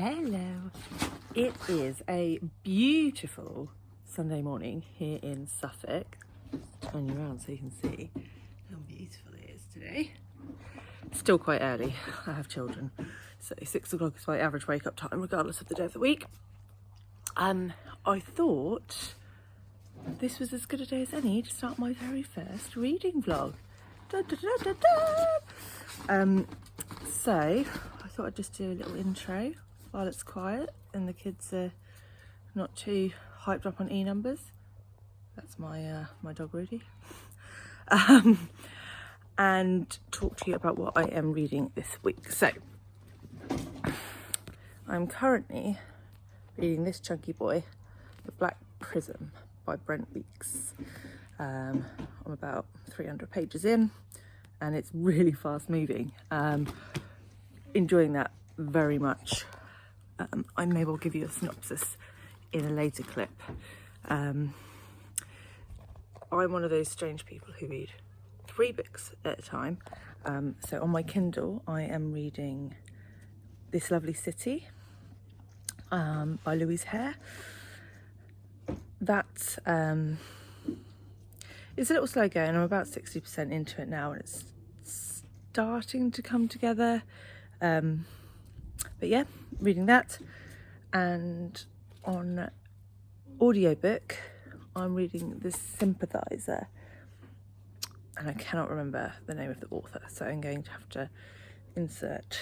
Hello. It is a beautiful Sunday morning here in Suffolk. Turn you around so you can see how beautiful it is today. Still quite early. I have children, so 6 o'clock is my average wake up time regardless of the day of the week. I thought this was as good a day as any to start my very first reading vlog. Da, da, da, da, da. So I thought I'd just do a little intro while it's quiet and the kids are not too hyped up on e-numbers. That's my my dog Rudy. And talk to you about what I am reading this week. So I'm currently reading this chunky boy, The Black Prism by Brent. I'm about 300 pages in and it's really fast moving. Enjoying that very much. I may well give you a synopsis in a later clip. I'm one of those strange people who read 3 books at a time. So on my Kindle, I am reading This Lovely City by Louise Hare. That it's a little slow going. I'm about 60% into it now and it's starting to come together. But yeah, reading that. And on audiobook, I'm reading The Sympathizer. And I cannot remember the name of the author, so I'm going to have to insert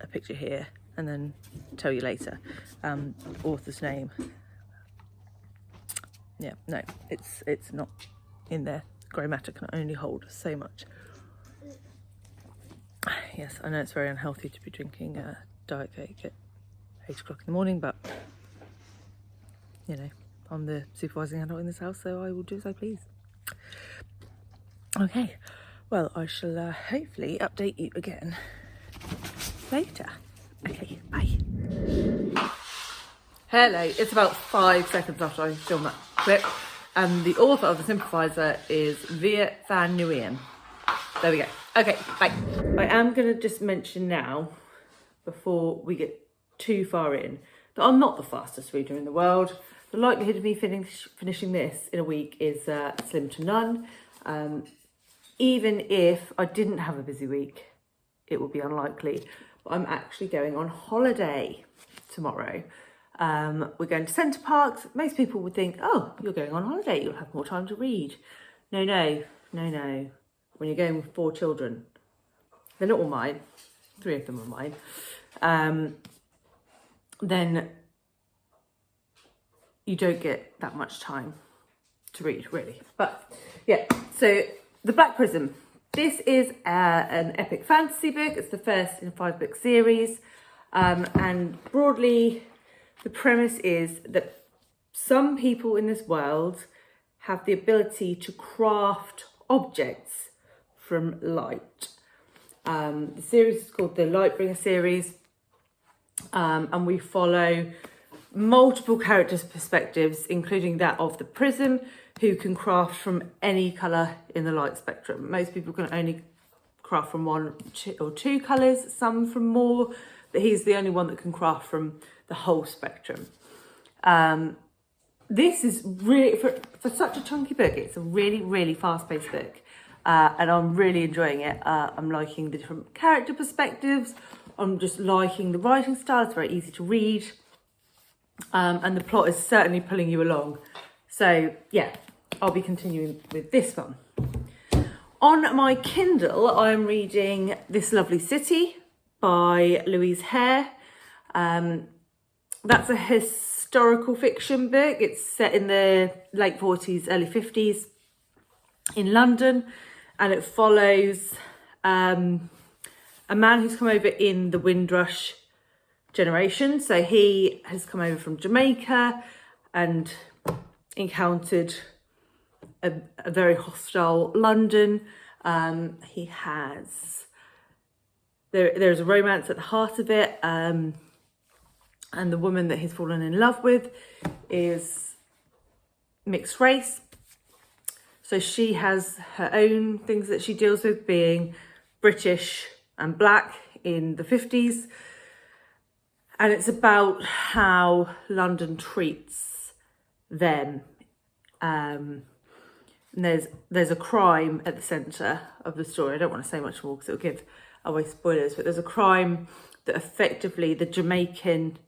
a picture here and then tell you later. Author's name. Yeah, no, it's not in there. Grey matter can only hold so much. Yes, I know it's very unhealthy to be drinking Diet Coke at 8 o'clock in the morning, but you know, I'm the supervising adult in this house, so I will do as I please. Okay, well, I shall hopefully update you again later. Okay, bye. Hello, it's about 5 seconds after I filmed that clip, and the author of The Sympathizer is Viet and Nguyen. There we go. Okay, bye. I am going to just mention now, before we get too far in, that I'm not the fastest reader in the world. The likelihood of me finishing this in a week is slim to none. Even if I didn't have a busy week, it would be unlikely. But I'm actually going on holiday tomorrow. We're going to Centre Parks. Most people would think, oh, you're going on holiday, you'll have more time to read. No. When you're going with 4 children, they're not all mine, 3 of them are mine, then you don't get that much time to read, really. But yeah, so The Black Prism. This is an epic fantasy book. It's the first in a 5-book series. And broadly, the premise is that some people in this world have the ability to craft objects from light. The series is called the Lightbringer series, and we follow multiple characters' perspectives, including that of the Prism, who can craft from any colour in the light spectrum. Most people can only craft from 1 or 2 colours, some from more, but he's the only one that can craft from the whole spectrum. This is really, for such a chunky book, it's a really, really fast-paced book. And I'm really enjoying it. I'm liking the different character perspectives. I'm just liking the writing style. It's very easy to read. And the plot is certainly pulling you along. So yeah, I'll be continuing with this one. On my Kindle, I'm reading This Lovely City by Louise Hare. That's a historical fiction book. It's set in the late 40s, early 50s in London. And it follows a man who's come over in the Windrush generation. So he has come over from Jamaica and encountered a very hostile London. There's a romance at the heart of it. And the woman that he's fallen in love with is mixed race. So she has her own things that she deals with, being British and black in the 50s. And it's about how London treats them. And there's a crime at the centre of the story. I don't want to say much more because it'll give away spoilers, but there's a crime that effectively the Jamaican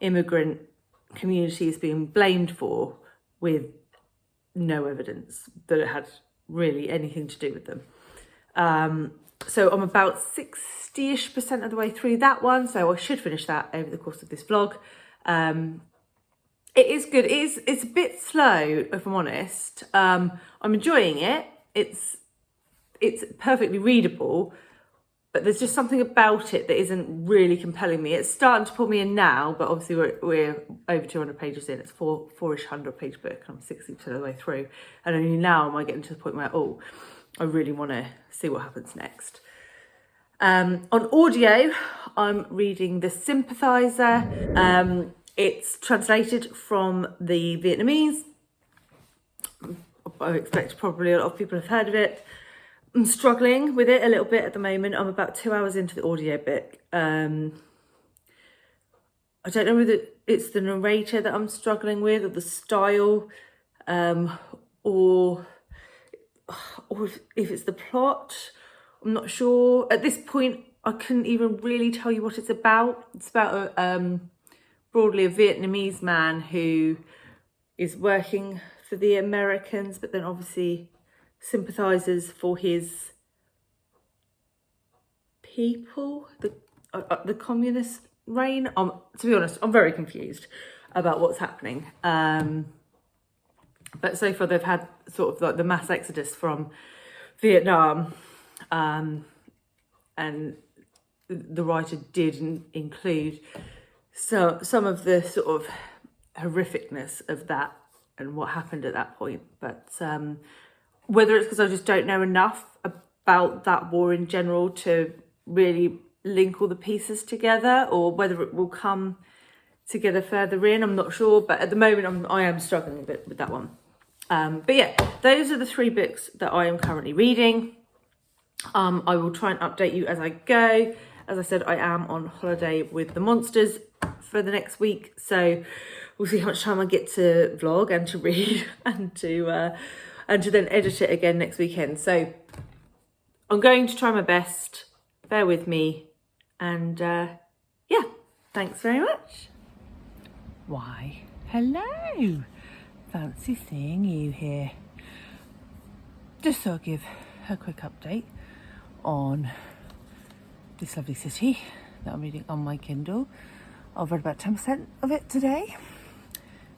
immigrant community is being blamed for, with no evidence that it had really anything to do with them. So I'm about 60-ish% of the way through that one, so I should finish that over the course of this vlog. It is good. It's a bit slow, if I'm honest. I'm enjoying it. It's perfectly readable, but there's just something about it that isn't really compelling me. It's starting to pull me in now, but obviously we're over 200 pages in. It's four-ish 100-page book, and I'm 60% of the way through. And only now am I getting to the point where, I really want to see what happens next. On audio, I'm reading The Sympathizer. It's translated from the Vietnamese. I expect probably a lot of people have heard of it. I'm struggling with it a little bit at the moment. I'm about 2 hours into the audio book. I don't know whether it's the narrator that I'm struggling with, or the style, or if it's the plot. I'm not sure. At this point, I couldn't even really tell you what it's about. It's about broadly a Vietnamese man who is working for the Americans, but then obviously sympathises for his people, the communist reign. To be honest, I'm very confused about what's happening. But so far they've had sort of like the mass exodus from Vietnam, and the writer did include some of the sort of horrificness of that and what happened at that point. But whether it's because I just don't know enough about that war in general to really link all the pieces together, or whether it will come together further in, I'm not sure. But at the moment I am struggling a bit with that one. But yeah, those are the 3 books that I am currently reading. I will try and update you as I go. As I said, I am on holiday with the monsters for the next week, so we'll see how much time I get to vlog and to read and to then edit it again next weekend. So I'm going to try my best. Bear with me, and yeah, thanks very much. Why, hello. Fancy seeing you here. Just so I'll give a quick update on this lovely city that I'm reading on my Kindle. I've read about 10% of it today,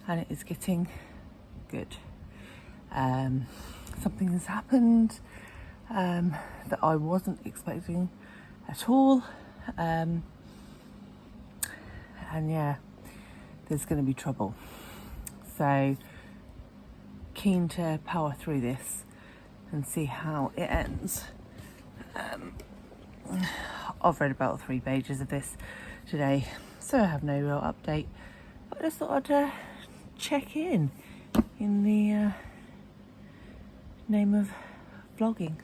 and it is getting good. Something has happened that I wasn't expecting at all, and yeah, there's going to be trouble. So keen to power through this and see how it ends. I've read about 3 pages of this today, so I have no real update, but I just thought I'd check in the name of vlogging.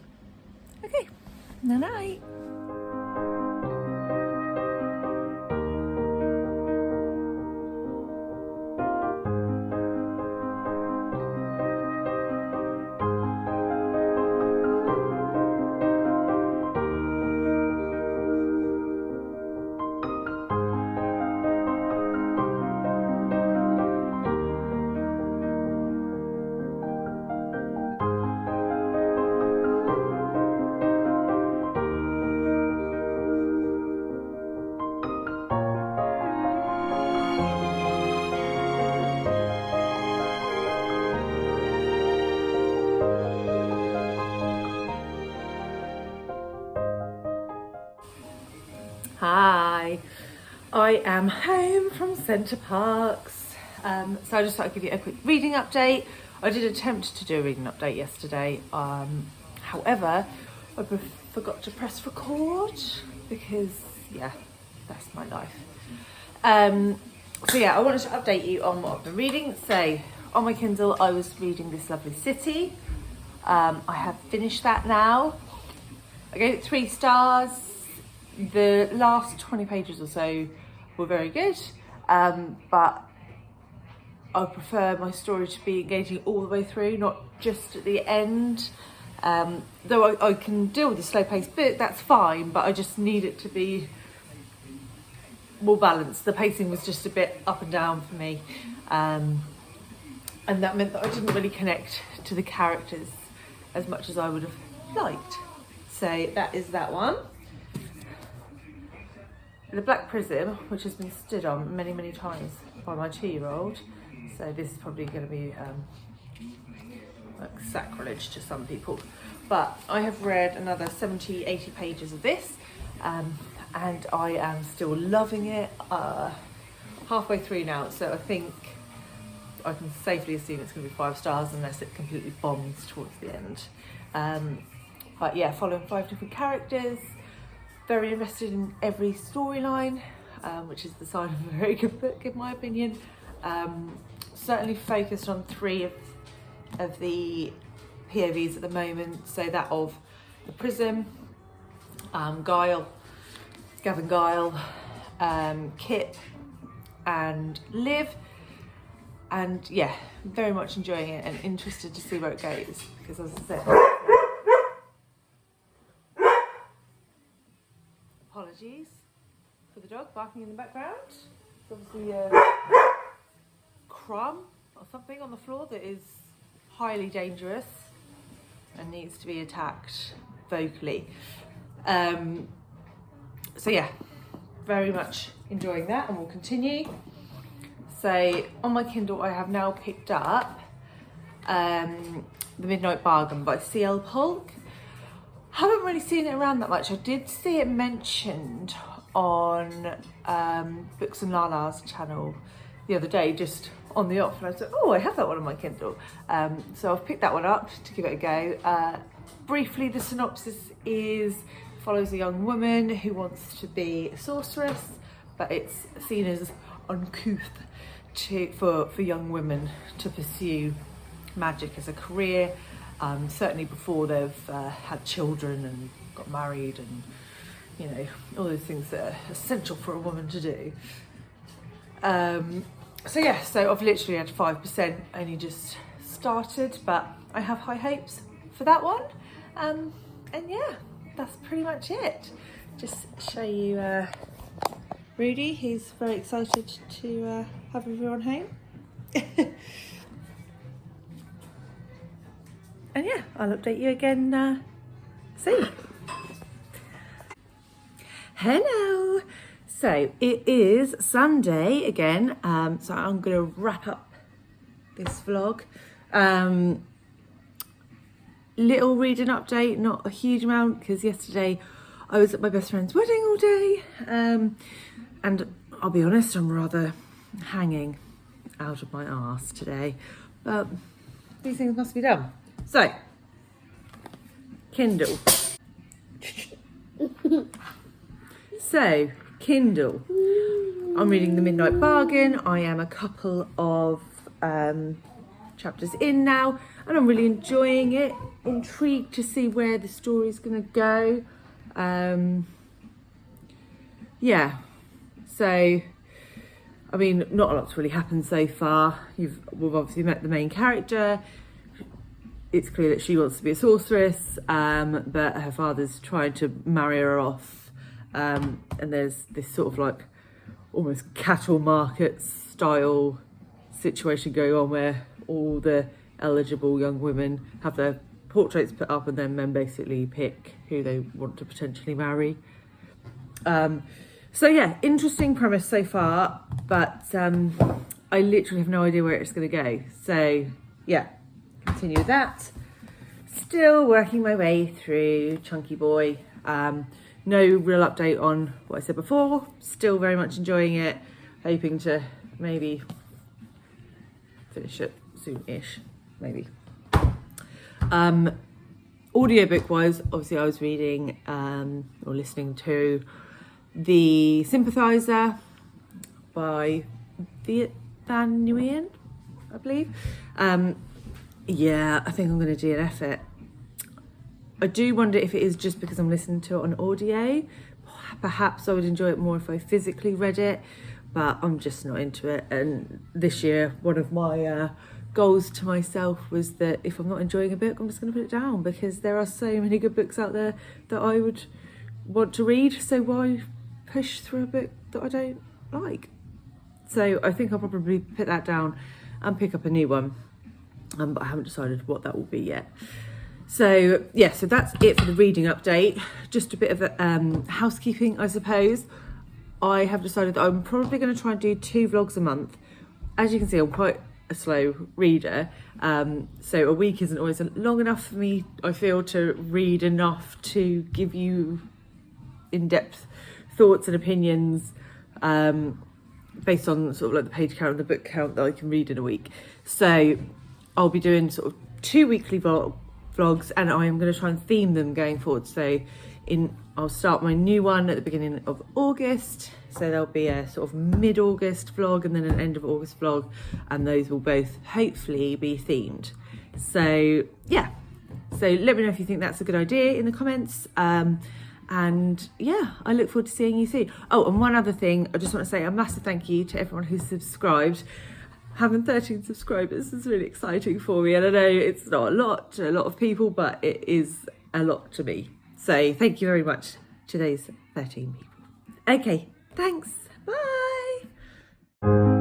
Okay, night. Hi, I am home from Centre Parks, so I just thought I'd give you a quick reading update. I did attempt to do a reading update yesterday, however I forgot to press record because yeah, that's my life. So yeah, I wanted to update you on what I've been reading. So on my Kindle I was reading This Lovely City. I have finished that now. I gave it 3 stars. The last 20 pages or so were very good, but I prefer my story to be engaging all the way through, not just at the end. Though I can deal with the slow paced bit, that's fine, but I just need it to be more balanced. The pacing was just a bit up and down for me, and that meant that I didn't really connect to the characters as much as I would have liked. So that is that one. The Black Prism, which has been stood on many times by my 2-year-old, so this is probably going to be like sacrilege to some people, but I have read another 70-80 pages of this, and I am still loving it. Halfway through now, so I think I can safely assume it's going to be 5 stars unless it completely bombs towards the end. But yeah, following 5 different characters, very invested in every storyline, which is the sign of a very good book in my opinion. Certainly focused on 3 of the POVs at the moment, so that of the Prism, Gavin Guile, Kip and Liv, and yeah, very much enjoying it and interested to see where it goes, because as I said, apologies for the dog barking in the background. It's obviously a crumb or something on the floor that is highly dangerous and needs to be attacked vocally. So yeah, very much enjoying that and will continue. So on my Kindle I have now picked up The Midnight Bargain by C.L. Polk. Haven't really seen it around that much. I did see it mentioned on Books and Lala's channel the other day, just on the off, and I said, oh, I have that one on my Kindle. So I've picked that one up to give it a go. Briefly, the synopsis follows a young woman who wants to be a sorceress, but it's seen as uncouth for young women to pursue magic as a career, certainly before they've had children and got married and, you know, all those things that are essential for a woman to do. So yeah, so I've literally had 5%, only just started, but I have high hopes for that one. And yeah, that's pretty much it. Just show you Rudy, he's very excited to have everyone home. And yeah, I'll update you again soon. Hello! So it is Sunday again, so I'm going to wrap up this vlog. Little reading update, not a huge amount, because yesterday I was at my best friend's wedding all day, and I'll be honest, I'm rather hanging out of my arse today, but these things must be done. So, Kindle. So, Kindle. I'm reading The Midnight Bargain. I am a couple of chapters in now, and I'm really enjoying it. Intrigued to see where the story's going to go. Yeah. So, I mean, not a lot's really happened so far. We've obviously met the main character. It's clear that she wants to be a sorceress, but her father's trying to marry her off. And there's this sort of like almost cattle market style situation going on where all the eligible young women have their portraits put up and then men basically pick who they want to potentially marry. So yeah, interesting premise so far, but I literally have no idea where it's going to go. So yeah, continue with that. Still working my way through Chunky Boy. No real update on what I said before. Still very much enjoying it. Hoping to maybe finish it soon-ish, maybe. Audiobook wise, obviously I was reading or listening to The Sympathizer by Viet, Nguyen, I believe. Yeah, I think I'm going to DNF it. I do wonder if it is just because I'm listening to it on audio. Perhaps I would enjoy it more if I physically read it, but I'm just not into it. And this year, one of my goals to myself was that if I'm not enjoying a book, I'm just going to put it down, because there are so many good books out there that I would want to read, so why push through a book that I don't like? So I think I'll probably put that down and pick up a new one, but I haven't decided what that will be yet. So yeah, so that's it for the reading update. Just a bit of housekeeping, I suppose. I have decided that I'm probably going to try and do 2 vlogs a month. As you can see, I'm quite a slow reader, so a week isn't always long enough for me, I feel, to read enough to give you in-depth thoughts and opinions based on sort of like the page count and the book count that I can read in a week. So I'll be doing sort of 2 weekly vlogs, and I am going to try and theme them going forward. So I'll start my new one at the beginning of August, so there'll be a sort of mid-August vlog and then an end of August vlog, and those will both hopefully be themed. So yeah, so let me know if you think that's a good idea in the comments, and yeah, I look forward to seeing you soon. Oh, and one other thing, I just want to say a massive thank you to everyone who's subscribed. Having 13 subscribers is really exciting for me, and I know it's not a lot to a lot of people, but it is a lot to me. So thank you very much to those 13 people. Okay, thanks. Bye.